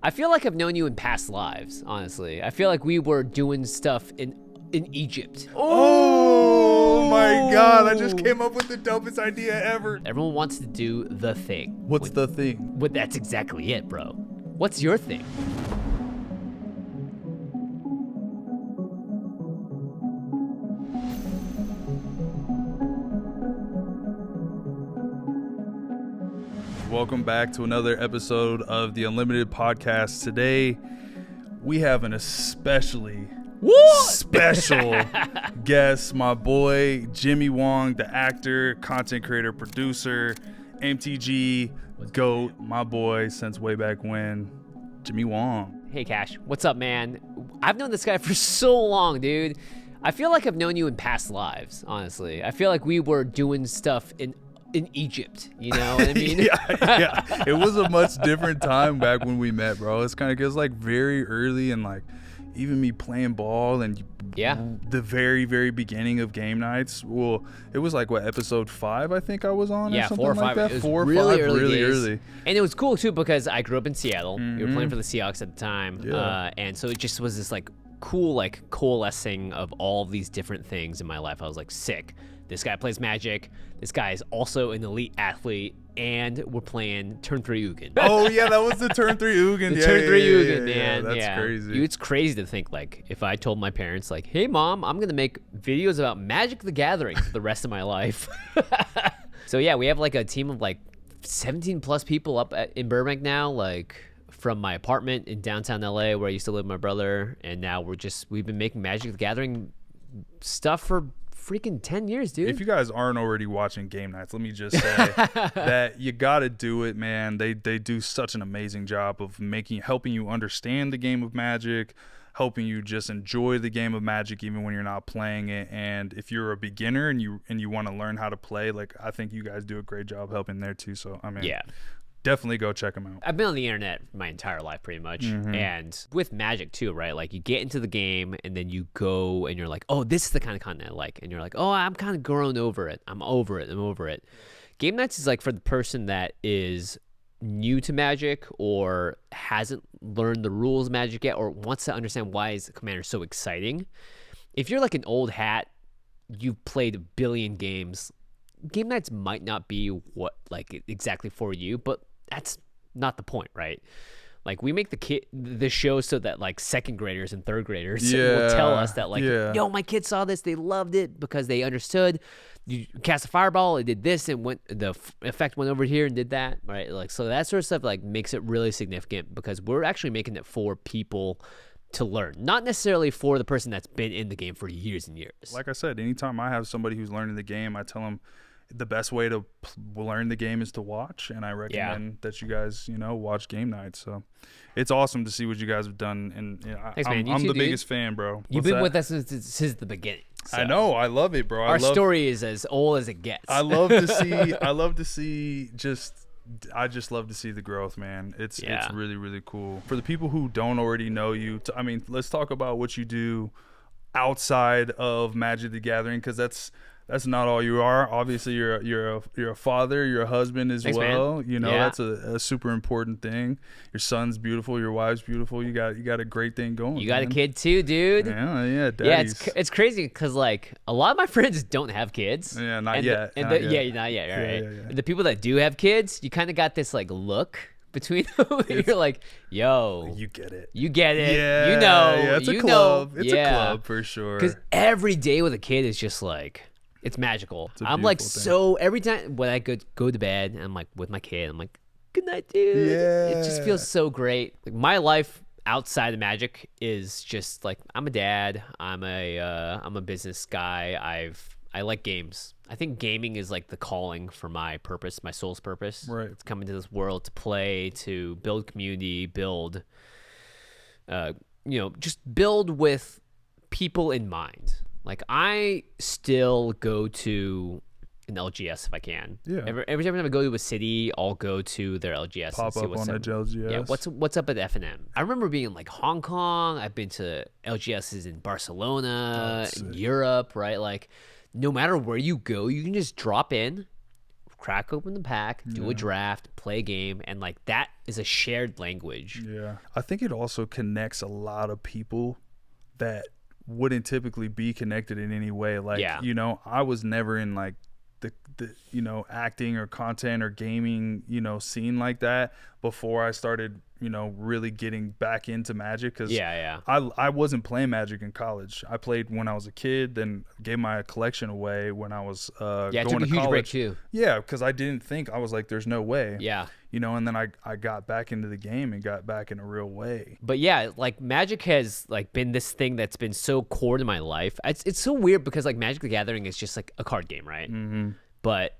I feel like I've known you in past lives, honestly. I feel like we were doing stuff in Egypt. Oh my God, I just came up with the dopest idea ever. Everyone wants to do the thing. What's the thing? Well, that's exactly it, bro. What's your thing? Welcome back to another episode of the UNLMTD Podcast. Today, we have an especially special guest, my boy, Jimmy Wong, the actor, content creator, producer, MTG, GOAT, my boy, since way back when, Jimmy Wong. Hey, Cash. What's up, man? I've known this guy for so long, dude. I feel like I've known you in past lives, honestly. I feel like we were doing stuff in Egypt, you know what I mean? yeah. It was a much different time back when we met, bro. It's kind of because like very early and like even me playing ball and the very, very beginning of game nights. Well, it was like what, episode 5 I think I was on, or something 4 or 5. like that. It was 4 or really 5, really early. And it was cool too because I grew up in Seattle. We were playing for the Seahawks at the time, and so it just was this like cool like coalescing of all of these different things in my life. I was like, sick. This guy plays Magic. This guy is also an elite athlete, and we're playing Turn 3 Ugin. Oh yeah, that was the Turn 3 Ugin. Turn 3 Ugin, man. That's crazy. Dude, it's crazy to think like if I told my parents like, "Hey, mom, I'm gonna make videos about Magic the Gathering for the rest of my life." So yeah, we have like a team of like 17 plus people up in Burbank now, like from my apartment in downtown LA where I used to live with my brother, and now we've been making Magic the Gathering stuff for freaking 10 years, dude. If you guys aren't already watching game nights, let me just say that you gotta do it, man. They do such an amazing job of helping you understand the game of Magic, helping you just enjoy the game of Magic even when you're not playing it. And if you're a beginner and you want to learn how to play, like I think you guys do a great job helping there too. So I mean, definitely go check them out. I've been on the internet my entire life pretty much. And with Magic too, right? Like you get into the game and then you go and you're like, oh, this is the kind of content I like. And you're like, oh, I'm kind of grown over it. I'm over it. Game nights is like for the person that is new to Magic or hasn't learned the rules of Magic yet or wants to understand why is Commander so exciting. If you're like an old hat, you've played a billion games, game nights might not be what like exactly for you, but that's not the point, right? Like we make the show so that like second graders and third graders will tell us that like, yo, my kid saw this, they loved it because they understood. You cast a fireball, it did this, and the effect went over here and did that, right? Like so that sort of stuff like makes it really significant because we're actually making it for people to learn, not necessarily for the person that's been in the game for years and years. Like I said, anytime I have somebody who's learning the game, I tell them the best way to learn the game is to watch, and I recommend that you guys, watch game nights. So it's awesome to see what you guys have done, and Thanks, man. I'm the biggest fan, bro. You've been with us since the beginning. So. I know, I love it, bro. Our story is as old as it gets. I love to see. I just love to see the growth, man. It's really, really cool. For the people who don't already know you, let's talk about what you do outside of Magic the Gathering, because that's not all you are. Obviously, you're a father, you're a husband as Thanks, well. Man. That's a super important thing. Your son's beautiful, your wife's beautiful. You got a great thing going. You got a kid too, dude. Yeah, daddies. It's crazy because like a lot of my friends don't have kids. Yeah, not yet. Not yet, right? Yeah. The people that do have kids, you kind of got this like look between them. You're like, yo, you get it. Yeah, it's a club. It's a club for sure. Because every day with a kid is just like. It's magical. I'm like thing. So every time when I go to bed and I'm like with my kid, I'm like, good night, dude. Yeah. It just feels so great. Like my life outside of Magic is just like I'm a dad. I'm a business guy. I like games. I think gaming is like the calling for my purpose, my soul's purpose. Right. It's coming to this world to play, to build community, build just build with people in mind. Like I still go to an LGS if I can. Yeah. Every time I go to a city, I'll go to their LGS. Pop and see up what's on LGS. Yeah. What's up at FNM? I remember being in like Hong Kong. I've been to LGSs in Barcelona, in Europe, right? Like no matter where you go, you can just drop in, crack open the pack, do a draft, play a game, and like that is a shared language. Yeah. I think it also connects a lot of people that wouldn't typically be connected in any way. Like, you know, I was never in like the you know, acting or content or gaming, you know, scene like that before I started, you know, really getting back into Magic, because I wasn't playing Magic in college. I played when I was a kid, then gave my collection away when I was going to college. It took a huge break too. Yeah, because I didn't think, I was like, there's no way. Yeah. You know, and then I got back into the game and got back in a real way. But yeah, like Magic has like been this thing that's been so core to my life. It's so weird because like Magic the Gathering is just like a card game, right? Mm-hmm. But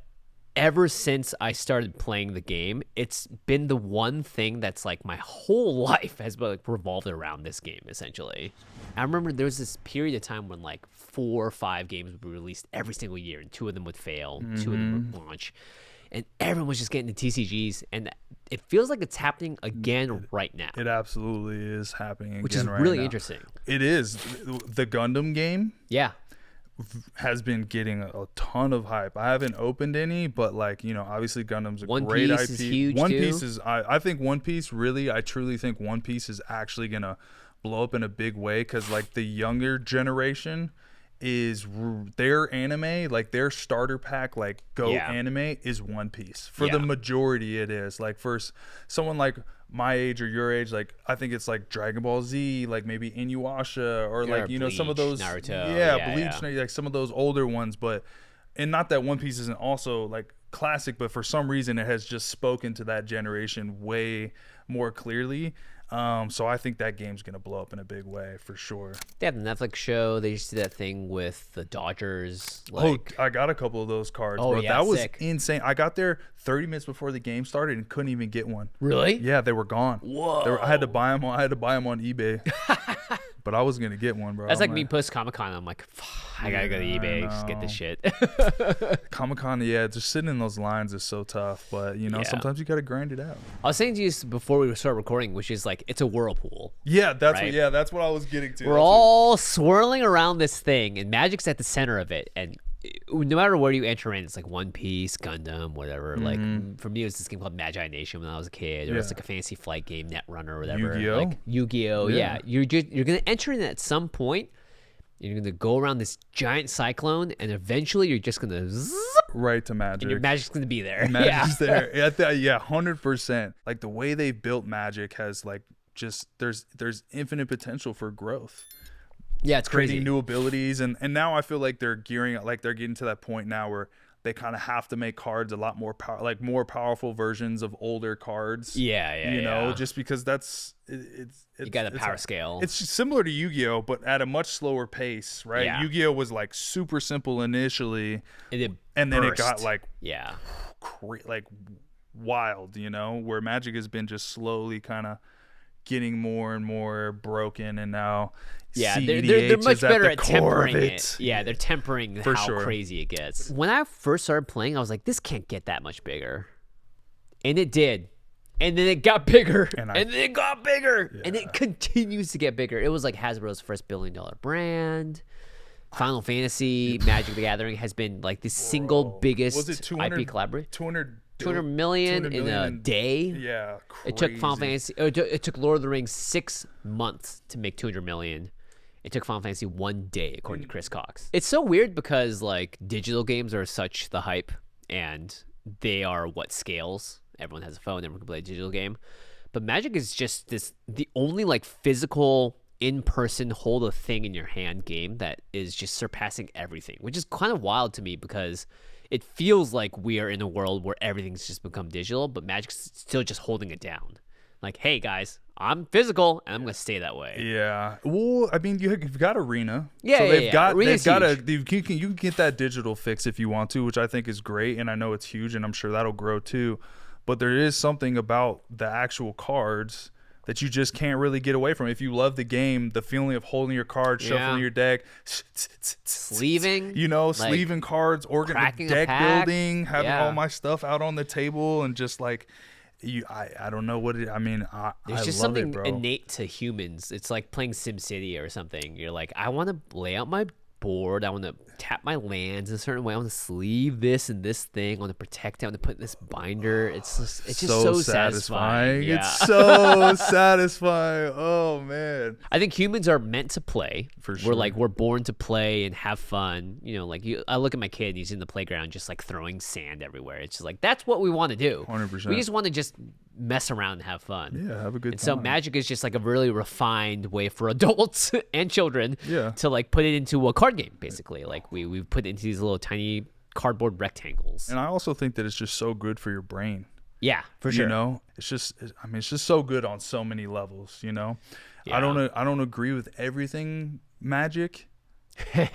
ever since I started playing the game, it's been the one thing that's like my whole life has been like revolved around this game, essentially. I remember there was this period of time when like 4 or 5 games would be released every single year, and 2 of them would fail, 2 of them would launch, and everyone was just getting the TCGs, and it feels like it's happening again right now. It absolutely is happening again, which is right really now. Interesting. It is. The Gundam game, has been getting a ton of hype. I haven't opened any, but like, you know, obviously Gundam's a great IP. One Piece is huge One too. Piece is, I think One Piece really, I truly think One Piece is actually gonna blow up in a big way, because like the younger generation is their anime, like their starter pack, like anime is One Piece. For the majority it is. Like for someone like my age or your age, like I think it's like Dragon Ball Z, like maybe Inuyasha, or like, you know, some of those Naruto, Bleach, like some of those older ones. But, and not that One Piece isn't also like classic, but for some reason it has just spoken to that generation way more clearly. So I think that game's gonna blow up in a big way for sure. They have the Netflix show. They used to do that thing with the Dodgers. Like, I got a couple of those cards, bro. Yeah, that was sick. insane. I got there 30 minutes before the game started and couldn't even get one. Really? Yeah, they were gone. Whoa. I had to buy them. I had to buy them on eBay. But I was gonna get one, bro. That's like me post Comic-Con. I'm like, I gotta go to eBay, just get this shit. Comic-Con, just sitting in those lines is so tough. But you know, sometimes you gotta grind it out. I was saying to you before we start recording, which is like, it's a whirlpool. Yeah, that's what I was getting to. We're all swirling around this thing, and Magic's at the center of it. And no matter where you enter in, it's like One Piece, Gundam, whatever. Like for me, it was this game called Magi Nation when I was a kid, or it's like a Fantasy Flight game, Netrunner, or whatever. Yu-Gi-Oh? Like Yu-Gi-Oh. Yeah, you're gonna enter in at some point. You're gonna go around this giant cyclone, and eventually you're just gonna zip right to Magic. And your Magic's gonna be there. Magic's there. 100%. Like the way they built Magic has like just there's infinite potential for growth. Yeah, it's creating crazy. new abilities, and now I feel like they're gearing up, like they're getting to that point now where they kind of have to make cards a lot more more powerful versions of older cards. You know, just because it's you got a power scale. It's similar to Yu-Gi-Oh, but at a much slower pace, right? Yeah. Yu-Gi-Oh was like super simple initially, and then it got like like wild, you know, where Magic has been just slowly kind of getting more and more broken, and now they're much better at tempering it. Yeah, they're tempering For how sure. crazy it gets. When I first started playing, I was like, this can't get that much bigger. And it did. And then it got bigger. And then it got bigger. Yeah. And it continues to get bigger. It was like Hasbro's first billion-dollar brand. Final Fantasy, Magic the Gathering has been like the single biggest IP collaboration. 200 million in a day. Yeah, crazy. It took Final Fantasy. It took Lord of the Rings 6 months to make 200 million. It took Final Fantasy 1 day, according to Chris Cox. It's so weird because like digital games are such the hype, and they are what scales. Everyone has a phone. Everyone can play a digital game, but Magic is just the only like physical, in-person, hold a thing in your hand game that is just surpassing everything, which is kind of wild to me because it feels like we are in a world where everything's just become digital, but Magic's still just holding it down. Like, hey guys, I'm physical and I'm gonna stay that way. Yeah. Well, I mean, you've got Arena. Yeah, so they've got huge. you can get that digital fix if you want to, which I think is great, and I know it's huge, and I'm sure that'll grow too. But there is something about the actual cards that you just can't really get away from. If you love the game, the feeling of holding your card, shuffling your deck, sleeving, sleeving cards, deck building, having all my stuff out on the table, and just like I don't know what it. I mean, there's just love something it, bro. innate to humans. It's like playing SimCity or something. You're like, I want to lay out my board. I want to tap my lands in a certain way. I want to sleeve this and this thing. I want to protect it. I want to put in this binder. It's just so satisfying. Yeah. It's so satisfying. Oh man. I think humans are meant to play. For sure. We're born to play and have fun. You know, like I look at my kid, he's in the playground just like throwing sand everywhere. It's just like, that's what we want to do. 100%. We just want to just mess around and have fun. Yeah, have a good time. So Magic is just like a really refined way for adults and children to like put it into a card game, basically. Like we put it into these little tiny cardboard rectangles. And I also think that it's just so good for your brain. Yeah, for sure. You know, it's just so good on so many levels, you know. Yeah. I don't agree with everything Magic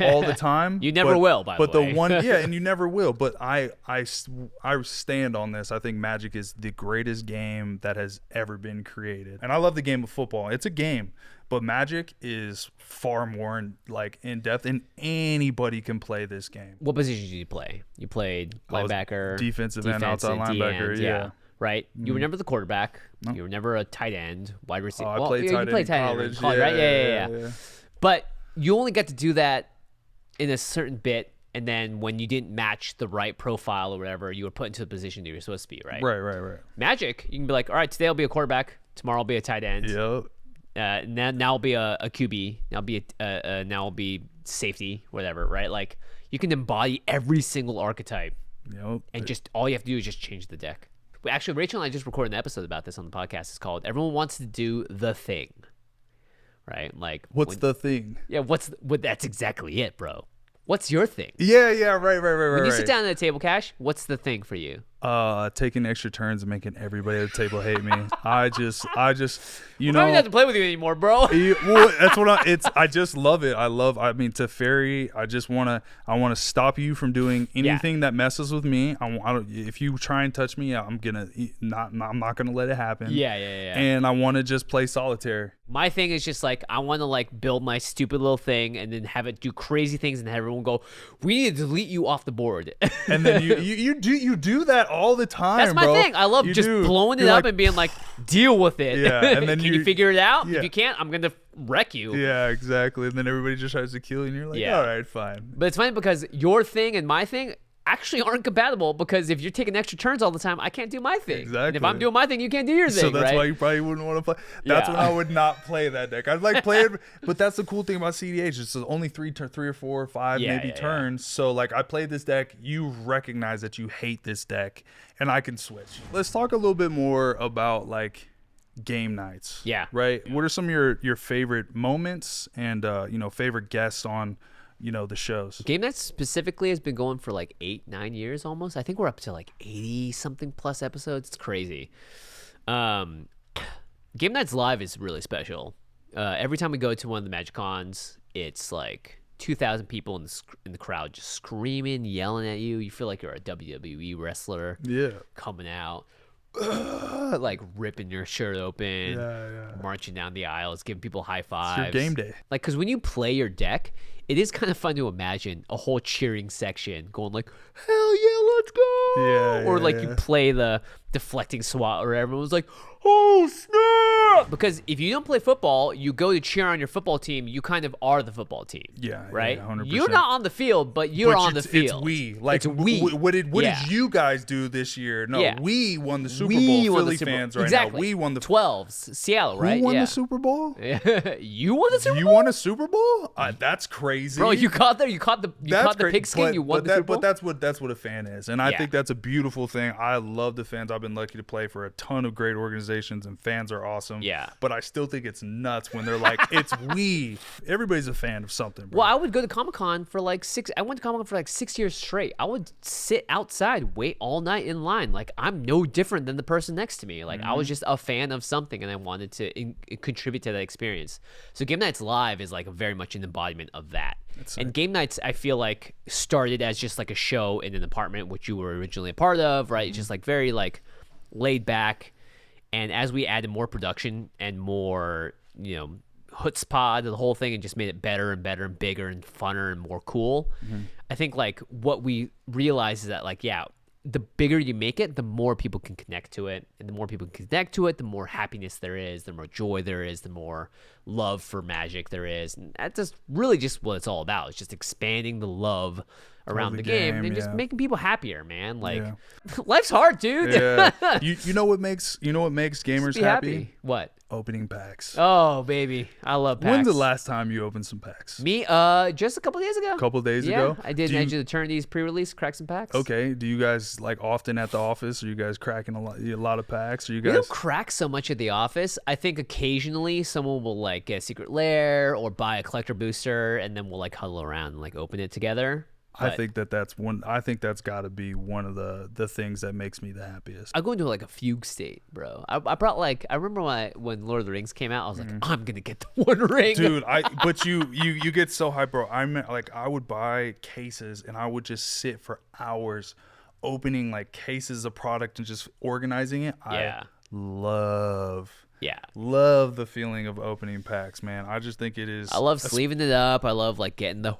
all the time. You never will, by the way. But the one, and you never will. But I stand on this. I think Magic is the greatest game that has ever been created. And I love the game of football. It's a game, but Magic is far more in depth, and anybody can play this game. What position did you play? You played linebacker, defensive end, outside linebacker. Yeah. Right. You were never the quarterback. No. You were never a tight end, wide receiver. I played tight end in college. Right? Yeah. But you only got to do that in a certain bit, and then when you didn't match the right profile or whatever, you were put into the position that you were supposed to be, right? Right. Magic, you can be like, all right, today I'll be a quarterback, tomorrow I'll be a tight end. Yep. Now I'll be a QB. Now I'll be safety, whatever, right? Like you can embody every single archetype, and just all you have to do is just change the deck. Actually, Rachel and I just recorded an episode about this on the podcast. It's called "Everyone Wants to Do the Thing." Right? Like, what's the thing? Yeah, that's exactly it, bro. What's your thing? Yeah, right. When you sit down at a table, Cash, what's the thing for you? Taking extra turns and making everybody at the table hate me. I just, I don't even have to play with you anymore, bro. That's what I just love it. I mean, Teferi, I want to stop you from doing anything that messes with me. If you try and touch me, I'm not gonna let it happen. Yeah. And I want to just play solitaire. My thing is just like, I want to like build my stupid little thing and then have it do crazy things and have everyone go, we need to delete you off the board. And then you do that all the time. That's my thing. I love blowing it up and being like, deal with it. Yeah, and then can you figure it out? If you can't, I'm gonna wreck you. Yeah, exactly. And then everybody just tries to kill you, and you're like, all right, fine. But it's funny because your thing and my thing actually aren't compatible, because if you're taking extra turns all the time, I can't do my thing. Exactly. And if I'm doing my thing, you can't do your thing. So that's why you probably wouldn't want to play. That's when I would not play that deck. I'd like play it, but that's the cool thing about CDH. It's only three or four or five turns. So like I played this deck, you recognize that you hate this deck, and I can switch. Let's talk a little bit more about like game nights. Yeah. Right. What are some of your favorite moments and favorite guests on the shows? Game Nights specifically has been going for like 8-9 years almost. I think we're up to like 80 something plus episodes. It's crazy. Game Nights Live is really special. Every time we go to one of the Magic Cons, it's like 2,000 people in the crowd just screaming, yelling at you. You feel like you're a WWE wrestler coming out. Like ripping your shirt open, marching down the aisles, giving people high fives. It's your game day. Like, because when you play your deck, it is kind of fun to imagine a whole cheering section going like, hell yeah, let's go. Or like you play the deflecting SWAT or everyone's like, oh snap. Because if you don't play football, you go to cheer on your football team, you kind of are the football team. Right? 100%. You're not on the field, but you're on the field. It's we. Like, it's we. What did you guys do this year? No, we won the Super Bowl. Philly fans right now. We won the 12s. Seattle, right? Who won the Super Bowl? You won the Super Bowl? You won a Super Bowl? That's crazy. Bro, you got there. You caught the pigskin. You won the Super Bowl. But that's what a fan is. And I think that's a beautiful thing. I love the fans. I've been lucky to play for a ton of great organizations, and fans are awesome. Yeah. But I still think it's nuts when they're like, it's we. Everybody's a fan of something, bro. Well, I would go to Comic-Con for like 6 years straight. I would sit outside, wait all night in line. Like, I'm no different than the person next to me. Like, I was just a fan of something, and I wanted to contribute to that experience. So Game Nights Live is like very much an embodiment of that. And Game Nights, I feel like, started as just like a show in an apartment, which you were originally a part of, right? Just like very like laid back. And as we added more production and more, chutzpah to the whole thing and just made it better and better and bigger and funner and more cool, I think like what we realized is that like, the bigger you make it, the more people can connect to it. And the more people can connect to it, the more happiness there is, the more joy there is, the more love for Magic there is. And that's just really just what it's all about. It's just expanding the love around the game and just making people happier, man. Like life's hard, dude. Yeah. you know what makes gamers happy? What? Opening packs. Oh, baby. I love packs. When's the last time you opened some packs? Me, just a couple days ago. Ago? I did Magic the Eternity's pre-release, crack some packs. Okay. Do you guys like often at the office? Are you guys cracking a lot of packs? Are you guys? We don't crack so much at the office. I think occasionally someone will like get a secret lair or buy a collector booster, and then we'll like huddle around and like open it together. I think that's got to be one of the things that makes me the happiest. I go into like a fugue state, bro. I brought like I remember when Lord of the Rings came out, I was like, I'm gonna get the One Ring, dude. But you get so hyped, bro. I would buy cases and I would just sit for hours opening like cases of product and just organizing it. Yeah. Love the feeling of opening packs, man. I just think it is. I love sleeving it up. I love like getting the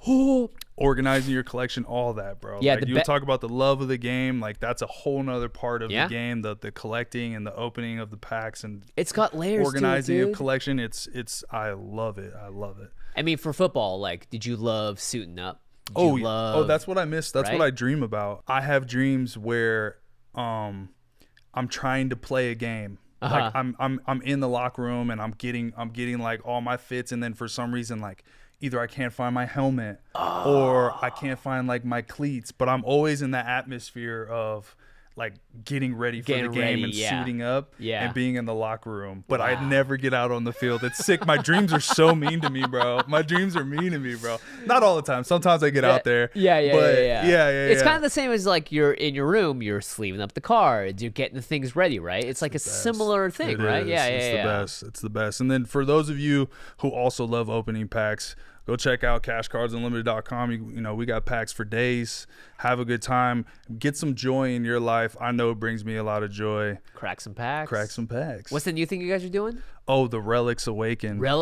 organizing your collection, all that, bro. Yeah, like, you talk about the love of the game, like that's a whole nother part of the game, the collecting and the opening of the packs and it's got layers. Organizing to it, your collection, it's I love it. I mean, for football, like, did you love suiting up? That's what I miss. That's what I dream about. I have dreams where I'm trying to play a game. Like I'm in the locker room and I'm getting like all my fits, and then for some reason like either I can't find my helmet or I can't find like my cleats, but I'm always in that atmosphere of like getting ready for the game and suiting up and being in the locker room. But I never get out on the field. It's sick. My dreams are so mean to me, bro. My dreams are mean to me, bro. Not all the time. Sometimes I get out there. Yeah. It's kind of the same as like you're in your room, you're sleeving up the cards, you're getting the things ready, right? It's like a similar thing, right? It's the best. And then for those of you who also love opening packs, go check out cashcardsunlimited.com. You know, we got packs for days. Have a good time. Get some joy in your life. I know it brings me a lot of joy. Crack some packs. What's the new thing you guys are doing? Oh, the Relics Awaken. Oh,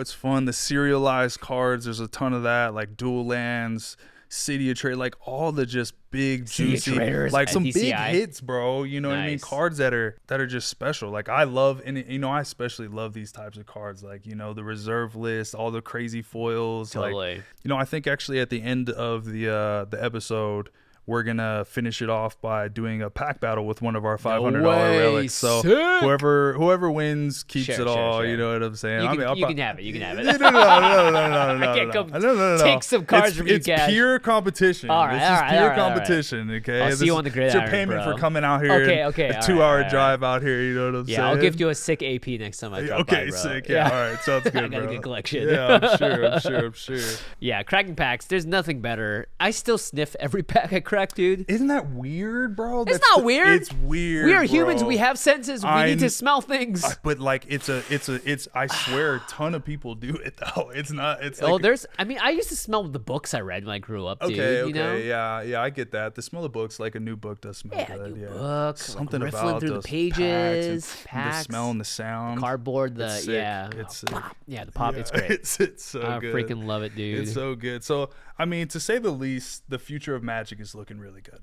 it's fun. The serialized cards, there's a ton of that, like dual lands, City of Trade, like all the just big juicy, like some big hits, bro. You know what I mean? Cards that are just special. Like I love, and you know, I especially love these types of cards. Like, you know, the reserve list, all the crazy foils. Totally. Like, you know, I think actually at the end of the episode, we're gonna finish it off by doing a pack battle with one of our $500 relics. So whoever wins keeps it all. Sure. You know what I'm saying? You can have it. No. I can't come take some cards from you guys. It's pure competition. All right, this is pure competition. Okay. I'll see you on the gridiron. It's your payment for coming out here. Okay. A 2-hour drive out here. You know what I'm saying? Yeah, I'll give you a sick AP next time I drop by, bro. Sick. Yeah. All right. Sounds good, I got a good collection. Yeah, I'm sure. Yeah, cracking packs. There's nothing better. I still sniff every pack I crack, dude. Isn't that weird, bro? It's not weird. It's weird. We are humans. We have senses. We need to smell things. But like, it's. I swear, a ton of people do it though. It's not. It's like. I used to smell the books I read when I grew up, dude. Okay. You know? Yeah. I get that. The smell of books, like a new book, does smell good. New book. Something like about through those the pages, packs, the smell and the sound, cardboard. It's sick. The pop. It's great. It's so good. I freaking love it, dude. It's so good. So I mean, to say the least, the future of Magic is looking really good.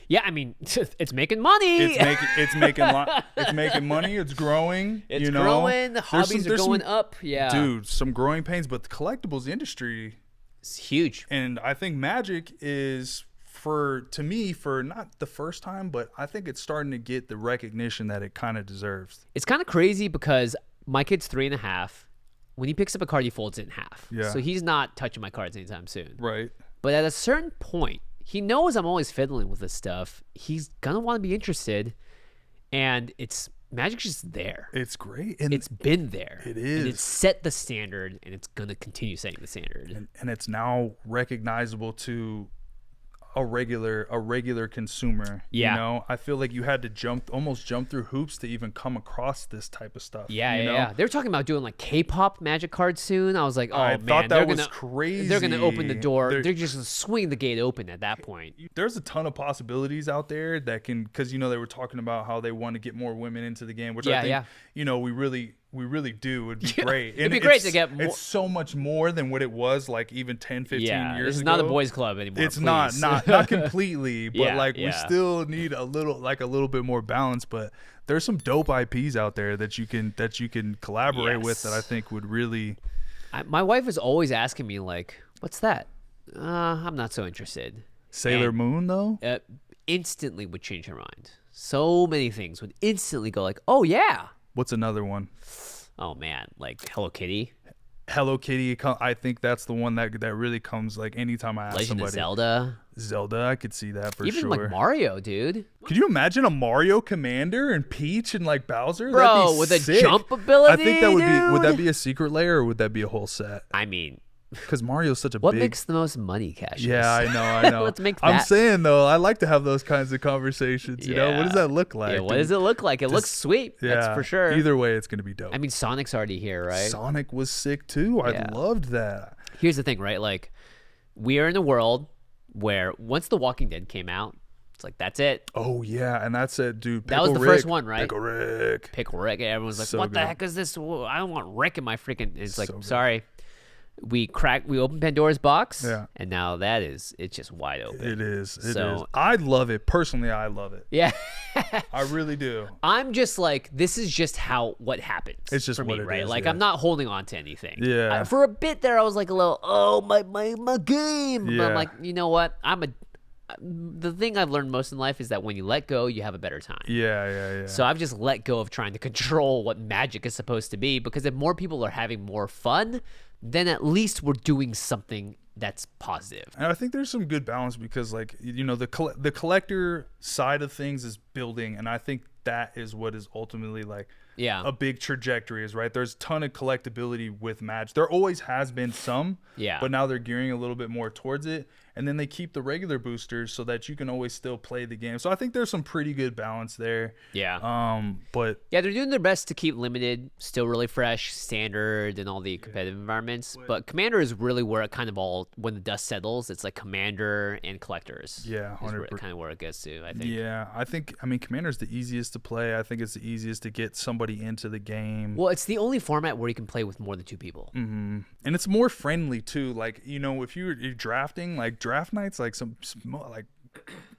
Yeah, I mean, it's making money. It's making money. It's growing. It's growing. The hobbies are going up. Yeah, dude, some growing pains. But the collectibles industry is huge, and I think Magic is for not the first time, but I think it's starting to get the recognition that it kind of deserves. It's kind of crazy because my kid's 3.5. When he picks up a card, he folds it in half. Yeah. So he's not touching my cards anytime soon. Right. But at a certain point, he knows I'm always fiddling with this stuff. He's gonna want to be interested, and Magic's just there. It's great. And it's been there. It is. And it's set the standard, and it's gonna continue setting the standard. And it's now recognizable to a regular consumer. Yeah. You know, I feel like you had to almost jump through hoops to even come across this type of stuff. Yeah. They were talking about doing like K-pop Magic cards soon. I was like, I thought that was crazy. They're gonna open the door. They're just gonna swing the gate open at that point. There's a ton of possibilities out there that can, because you know they were talking about how they want to get more women into the game, which I think you know we We really do. It'd be great. It'd be great to get more. It's so much more than what it was like even 10, 15 years ago. It's not a boys club anymore. It's please. not completely, but we yeah. still need a little bit more balance. But there's some dope IPs out there that you can collaborate with that I think would really. My wife is always asking me like, "What's that?" I'm not so interested. Sailor Moon though. Instantly would change her mind. So many things would instantly go like, "Oh yeah." What's another one? Oh man, like Hello Kitty. Hello Kitty, I think that's the one that really comes like anytime I ask Legend somebody. of Zelda. Zelda, I could see that for sure. Even like Mario, dude. Could you imagine a Mario Commander and Peach and like Bowser? Bro, That'd be with sick. a jump ability, I think that would dude. that be a secret layer or would that be a whole set? I mean, because Mario's such a what big. makes the most money, Cassius? Yeah, I know. Let's make that. I'm saying though, I like to have those kinds of conversations. You know, what does that look like? Yeah, what does it look like? It looks sweet. Yeah, that's for sure. Either way, it's gonna be dope. I mean, Sonic's already here, right? Sonic was sick too. I loved that. Here's the thing, right? Like, we are in a world where once The Walking Dead came out, it's like that's it. Oh yeah, and that's it, dude. That was the first one, right? Pickle Rick. Pickle Rick. Everyone's like, So "What the good. heck is this? I don't want Rick in my freaking." It's like, So good. sorry. We opened Pandora's box, Yeah. and now it's just wide open. It is. It is. So- I love it personally. I love it. Yeah. I really do. I'm just like, this is just what happens. It's just for what me, it right? is, Like, yeah. I'm not holding on to anything. Yeah. For a bit there, I was like a little, my game. But I'm Yeah. like, you know what? The thing I've learned most in life is that when you let go, you have a better time. Yeah. So I've just let go of trying to control what Magic is supposed to be, because if more people are having more fun, then at least we're doing something that's positive. And I think there's some good balance because, like, you know, the collector side of things is building, and I think that is what is ultimately like a big trajectory is, right? There's a ton of collectability with Magic. There always has been some, but now they're gearing a little bit more towards it. And then they keep the regular boosters so that you can always still play the game. So I think there's some pretty good balance there. Yeah. But yeah, they're doing their best to keep limited still really fresh, standard, and all the competitive environments. But Commander is really where it kind of all, when the dust settles, it's like Commander and Collectors. Yeah, 100%. Kind of where it gets to, I think. Yeah, I mean, Commander's the easiest to play. I think it's the easiest to get somebody into the game. Well, it's the only format where you can play with more than two people. Mm-hmm. And it's more friendly too. Like, you know, if you're drafting, like draft nights, like like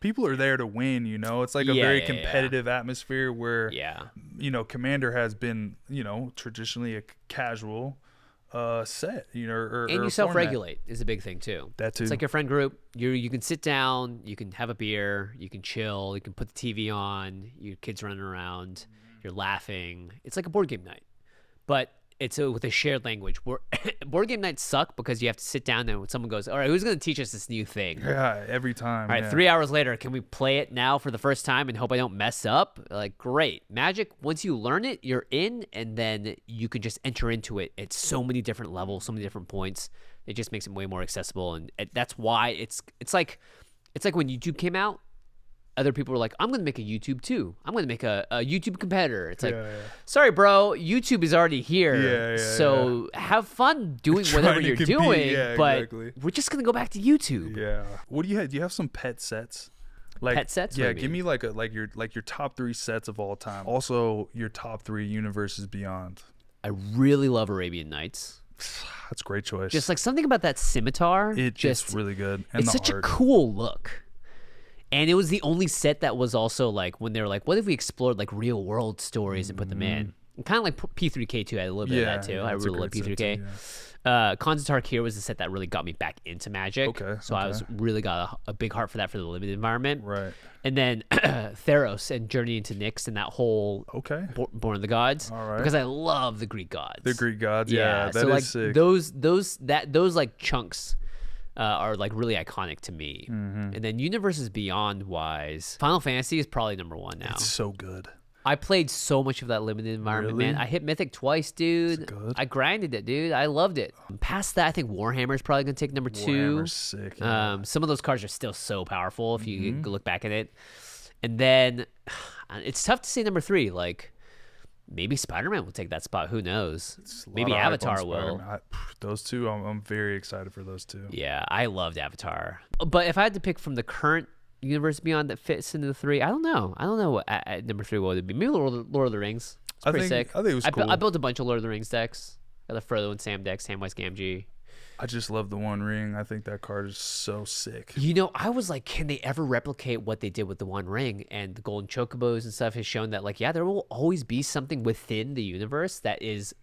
people are there to win, you know. It's like a very competitive atmosphere where you know, Commander has been, you know, traditionally a casual set, you know, and you self-regulate is a big thing too. That too. It's like your friend group. You can sit down, you can have a beer, you can chill, you can put the TV on, your kids running around, you're laughing. It's like a board game night, but it's with a shared language. Board game nights suck because you have to sit down and when someone goes, all right, who's going to teach us this new thing? Yeah, every time. All right, 3 hours later, can we play it now for the first time and hope I don't mess up? Like, great. Magic, once you learn it, you're in, and then you can just enter into it at so many different levels, so many different points. It just makes it way more accessible, and that's why it's like when YouTube came out. Other people were like, I'm going to make a YouTube too. I'm going to make a YouTube competitor. It's like, sorry, bro, YouTube is already here. So have fun doing whatever you're doing, but we're just going to go back to YouTube. Yeah. What do you have? Do you have some pet sets? Like pet sets? Yeah, give me like your top 3 sets of all time. Also, your top 3 universes beyond. I really love Arabian Nights. That's a great choice. Just like something about that scimitar. It's really good. And it's such a cool look. And it was the only set that was also like when they were like, what if we explored like real world stories and put them in? And kind of like P3K2 had a little bit of that too. I really love P3K. Khans of Tarkir was the set that really got me back into Magic. So I was really got a big heart for that for the limited environment. Right. And then Theros and Journey into Nyx and that whole Born of the Gods. All right. Because I love the Greek gods. The Greek gods, yeah. That so is like sick. those like chunks are like really iconic to me. And then universes beyond wise, Final Fantasy is probably number 1 now. It's so good. I played so much of that limited environment, man. I hit Mythic twice, dude. I grinded it, dude. I loved it. Past that, I think Warhammer is probably going to take number 2. Warhammer's sick. Yeah. Some of those cards are still so powerful if you look back at it. And then it's tough to say number 3. Like, maybe Spider-Man will take that spot. Who knows? Maybe Avatar will. Those two, I'm very excited for those two. Yeah, I loved Avatar. But if I had to pick from the current universe beyond that fits into the 3, I don't know. I don't know what at number 3 what would it be. Maybe Lord of the Rings. Pretty sick. I think it was cool. I built a bunch of Lord of the Rings decks. Got the Frodo and Sam decks, Samwise Gamgee. I just love the One Ring. I think that card is so sick. You know, I was like, can they ever replicate what they did with the One Ring? And the Golden Chocobos and stuff has shown that, like, yeah, there will always be something within the universe that is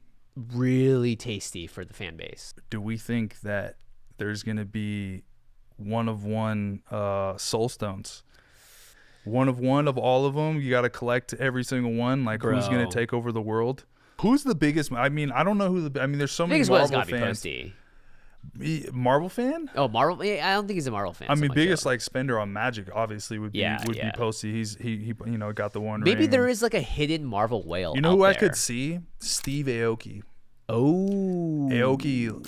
really tasty for the fan base. Do we think that there's going to be one of Soul Stones? One of all of them? You got to collect every single one? Like, who's going to take over the world? Who's the biggest? I mean, I don't know who the... I mean, there's so many Marvel fans. Marvel fan? Oh, Marvel. I don't think he's a Marvel fan. I mean, biggest like spender on Magic obviously would be Posty. He you know, got the One Maybe Ring. there is like a hidden Marvel whale. You know who I could see? Steve Aoki. Oh, Aoki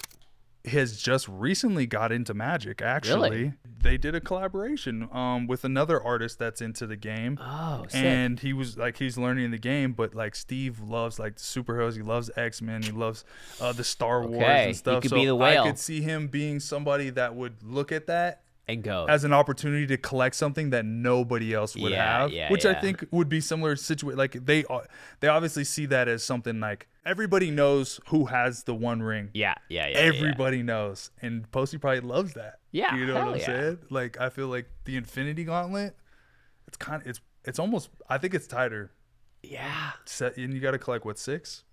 has just recently got into Magic. Actually, really? They did a collaboration with another artist that's into the game. Oh, sick. And he was like, he's learning the game, but like Steve loves like superheroes. He loves X-Men. He loves the Star Wars and stuff. He could be the whale. I could see him being somebody that would look at that and go as an opportunity to collect something that nobody else would have, which I think would be similar situation. Like they obviously see that as something like everybody knows who has the One Ring. Everybody knows, and Posty probably loves that. Yeah, you know what I'm saying? Like I feel like the Infinity Gauntlet, it's almost, I think it's tighter. Yeah. And you got to collect what, six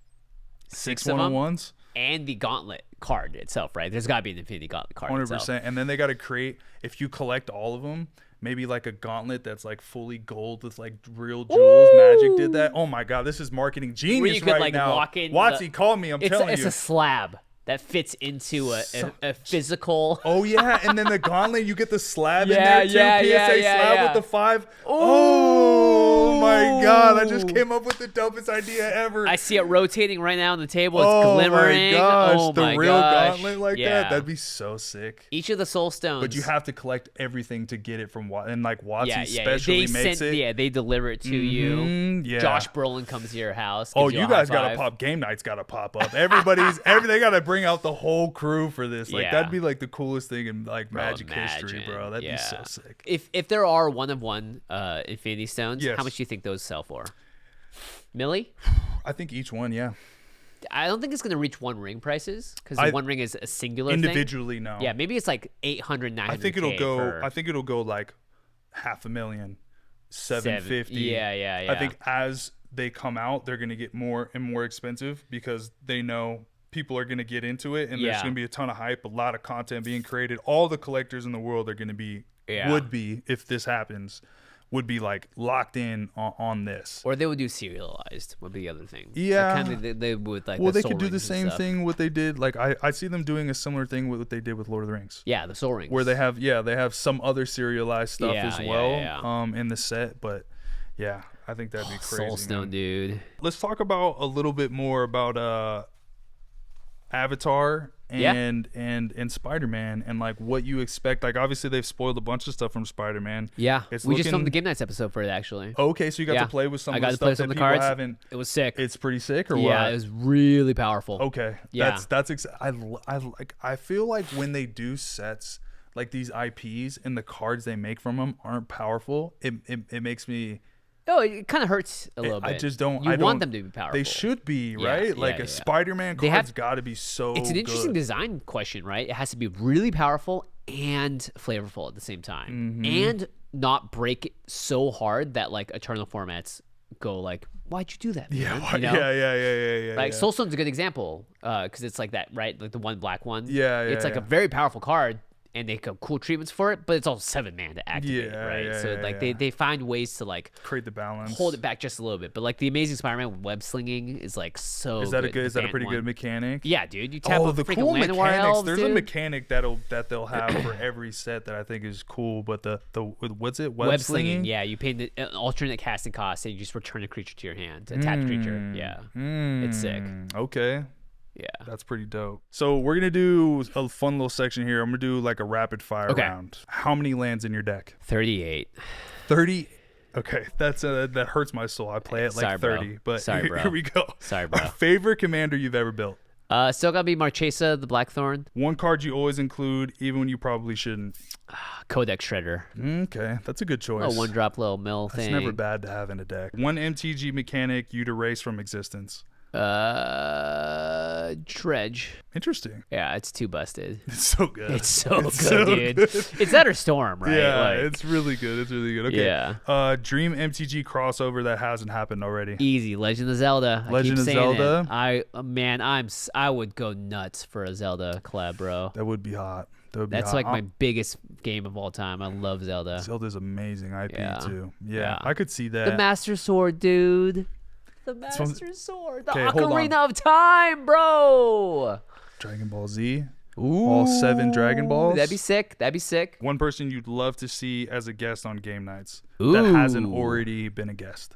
one-on-ones? And the Gauntlet card itself, right? There's got to be an Infinity Gauntlet card 100%. itself. And then they got to create, if you collect all of them, maybe like a gauntlet that's like fully gold with like real jewels. Ooh. Magic did that. Oh my God, this is marketing genius. Where you could, right like, now. Walk in Watsy, call me. I'm telling you. It's a slab that fits into a physical. Oh yeah, and then the gauntlet, you get the slab in there too. PSA slab with the 5. Oh my God, I just came up with the dopest idea ever. I see it rotating right now on the table. It's glimmering. My gosh, oh the my real gosh. gauntlet like that'd be so sick. Each of the soul stones. But you have to collect everything to get it from and like Watsy specially makes it. Yeah, they deliver it to you. Yeah. Josh Brolin comes to your house. Oh, you guys got to pop. Game night's got to pop up. They got to bring out the whole crew for this. Like that'd be like the coolest thing in like Magic history, bro. That'd be so sick. If there are one of one Infinity Stones, yes. How much do you think those sell for? Millie? I think each one, yeah. I don't think it's going to reach One Ring prices because the One Ring is a singular individually thing. No. Yeah, maybe it's like 800, 900. I think it'll go like $500,000, $750. Yeah. I think as they come out, they're going to get more and more expensive because they know people are going to get into it, and there's going to be a ton of hype, a lot of content being created. All the collectors in the world are going to be, would be, if this happens, would be like locked in on this. Or they would do serialized would be the other thing. Yeah. Like kind of they would like. Well, they could do the same thing what they did. Like I see them doing a similar thing with what they did with Lord of the Rings. Yeah, the Soul Rings. Where they have some other serialized stuff as well in the set, but yeah, I think that'd be crazy. Soul Stone, dude. Let's talk about a little bit more about Avatar and Spider-Man and like what you expect. Like obviously they've spoiled a bunch of stuff from Spider-Man. Yeah, we just filmed the Game Nights episode for it actually. Okay, so you got to play with some of the stuff that people haven't. It was sick. It's pretty sick, or what? Yeah, it was really powerful. Okay, yeah, I feel like when they do sets like these IPs and the cards they make from them aren't powerful, it makes me. Oh, it kind of hurts a little bit. I just don't. You want them to be powerful. They should be, right? Like a Spider-Man card's got to be so. It's an interesting design question, right? It has to be really powerful and flavorful at the same time, and not break it so hard that like Eternal formats go like, "Why'd you do that?" Man? You know? Yeah. Like Soulstone's a good example because it's like that, right? Like the one black one. Yeah. It's like a very powerful card. And they have cool treatments for it, but it's all 7 mana to activate, right? So like they find ways to like create the balance, hold it back just a little bit. But like the Amazing Spider-Man with web slinging is like so. Is that good. Is that a pretty good mechanic? Yeah, dude. You tap the freaking cool Llanowar mechanics. elves, There's dude. a mechanic that they'll have for every set that I think is cool. But the what's it? Web slinging? Yeah, you pay an alternate casting cost and you just return a creature to your hand, a tapped creature. Yeah, it's sick. Okay. Yeah, that's pretty dope. So we're gonna do a fun little section here. I'm gonna do like a rapid fire round. How many lands in your deck? 38. 30. Okay, that hurts my soul. I play it like 30. But Sorry, bro. Here we go. Sorry, bro. Favorite commander you've ever built? Still gotta be Marchesa, the Blackthorn. One card you always include, even when you probably shouldn't. Codex Shredder. Okay, that's a good choice. A 1-drop little mill That's thing. never bad to have in a deck. One MTG mechanic you'd erase from existence. Dredge. Interesting. Yeah, it's too busted. It's so good. It's so good, dude. It's that or Storm, right? Yeah, Like, it's really good. It's really good. Okay. Yeah. Dream MTG crossover that hasn't happened already. Easy. Legend of Zelda. Legend of Zelda. I would go nuts for a Zelda collab, bro. That would be hot. That's like my biggest game of all time. I love Zelda. Zelda's amazing IP too. Yeah, Yeah. I could see that. The Master Sword, dude. The Master Sword. The Okay, hold on. Ocarina of Time, bro. Dragon Ball Z. Ooh, All 7 Dragon Balls. That'd be sick. That'd be sick. One person you'd love to see as a guest on game nights that Ooh. hasn't already been a guest.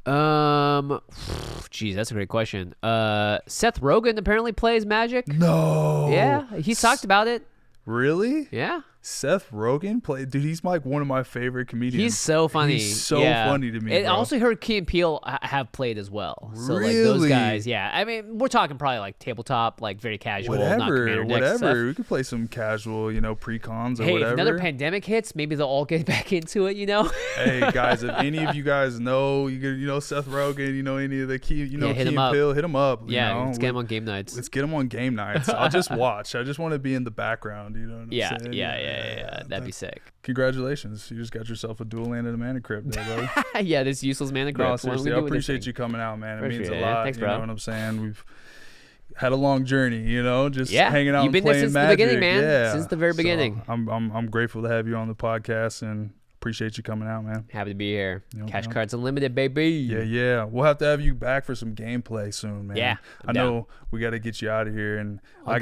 Geez, that's a great question. Seth Rogen apparently plays Magic. No. Yeah, he's talked about it. Really? Yeah. Seth Rogen played. Dude, he's like one of my favorite comedians. He's so funny. He's so Yeah. funny to me. And I bro. also heard Key and Peele have played as well. So like Really? those guys, yeah. I mean, we're talking probably like tabletop, like very casual, not commander deck stuff. Whatever. We could play some casual, pre-cons or Hey, whatever. if another pandemic hits, maybe they'll all get back into it. Hey guys, if any of you guys know, Seth Rogen, any of the key, hit Key him and up. Peele, hit him up. Yeah, let's get him on game nights. Let's get him on game nights. I'll just watch. I just want to be in the background. You know what I'm Yeah, saying? yeah. That'd be sick. Congratulations. You just got yourself a dual land and a mana crypt there, brother. Yeah, this useless mana crypt. No, What do we seriously, I do with this appreciate thing? you coming out, man. It means Appreciate a it. lot. Thanks, You bro. know what I'm saying? We've had a long journey, just Yeah, hanging out you've and been there playing since the Magic. beginning, man. Yeah. Since the very So, beginning. I'm grateful to have you on the podcast and appreciate you coming out, man. Happy to be here. Yep, Cash yep. Cards Unlimited, baby. Yeah. We'll have to have you back for some gameplay soon, man. Yeah, I know we got to get you out of here, and I'll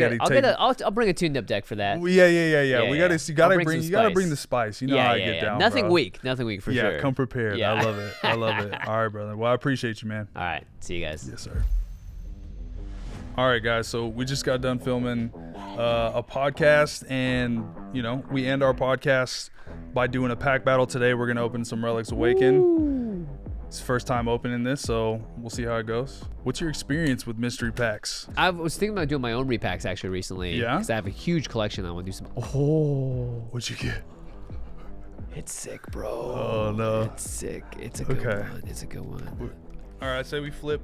bring a tuned up deck for that. Yeah. Yeah, We yeah. you gotta I'll bring bring some you gotta spice. bring the spice. You know how I get down. Nothing bro. weak for sure. Yeah, come prepared. Yeah. I love it. All right, brother. Well, I appreciate you, man. All right, see you guys. Yes, sir. All right, guys. So we just got done filming a podcast, and we end our podcast by doing a pack battle today. We're gonna open some Relics Awaken. Ooh. It's the first time opening this, so we'll see how it goes. What's your experience with mystery packs? I was thinking about doing my own repacks actually recently. Yeah? Because I have a huge collection. I want to do some. Oh, What'd you get? it's sick, bro. Oh no. It's sick. It's a good Okay. one. It's a good one. All right, say we flip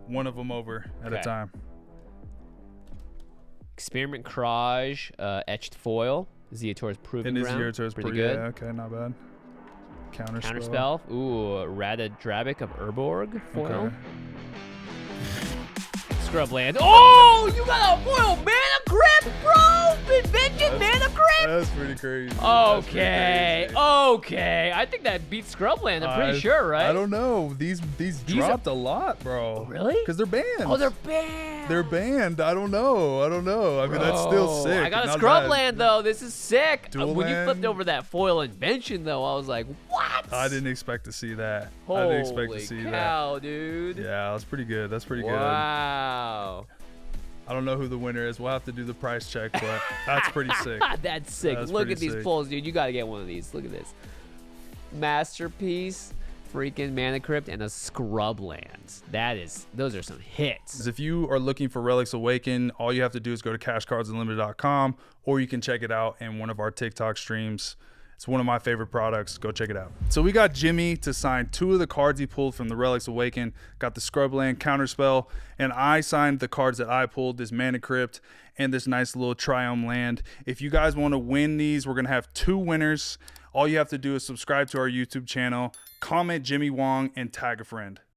one of them over at a Okay. time. Experiment Crage, etched foil. Zeator's Proving And Ground. is yours pretty good. Yeah, okay, not bad. Counterspell. Counterspell. Ooh, Rada Drabic of Urborg foil. Okay. Scrubland. Oh, you got a foil mana crypt, bro! Invention mana crypt! That's pretty crazy. Okay. I think that beats Scrubland, I'm pretty sure, right? I don't know. These dropped a lot, bro. Really? Because they're banned. Oh, they're banned. They're banned. I don't know. I mean, that's still sick. I got a Not Scrubland, though. This is sick. Dual When you land? flipped over that foil invention, though, I was like, what? bad. I didn't expect to see that. Holy I didn't expect to see cow, dude. that. Yeah, that's pretty good. That's pretty good. Wow. I don't know who the winner is. We'll have to do the price check, but that's pretty sick. That's sick. That's Look pretty at these sick. pulls, dude. You got to get one of these. Look at this. Masterpiece, freaking Mana Crypt, and a Scrublands. Those are some hits. If you are looking for Relics Awaken, all you have to do is go to cashcardsunlimited.com, or you can check it out in one of our TikTok streams. It's one of my favorite products. Go check it out. So we got Jimmy to sign 2 of the cards he pulled from the Relics Awaken. Got the Scrubland Counterspell, and I signed the cards that I pulled, this Mana Crypt and this nice little Triumph Land. If you guys want to win these, we're going to have 2 winners. All you have to do is subscribe to our YouTube channel, comment Jimmy Wong, and tag a friend.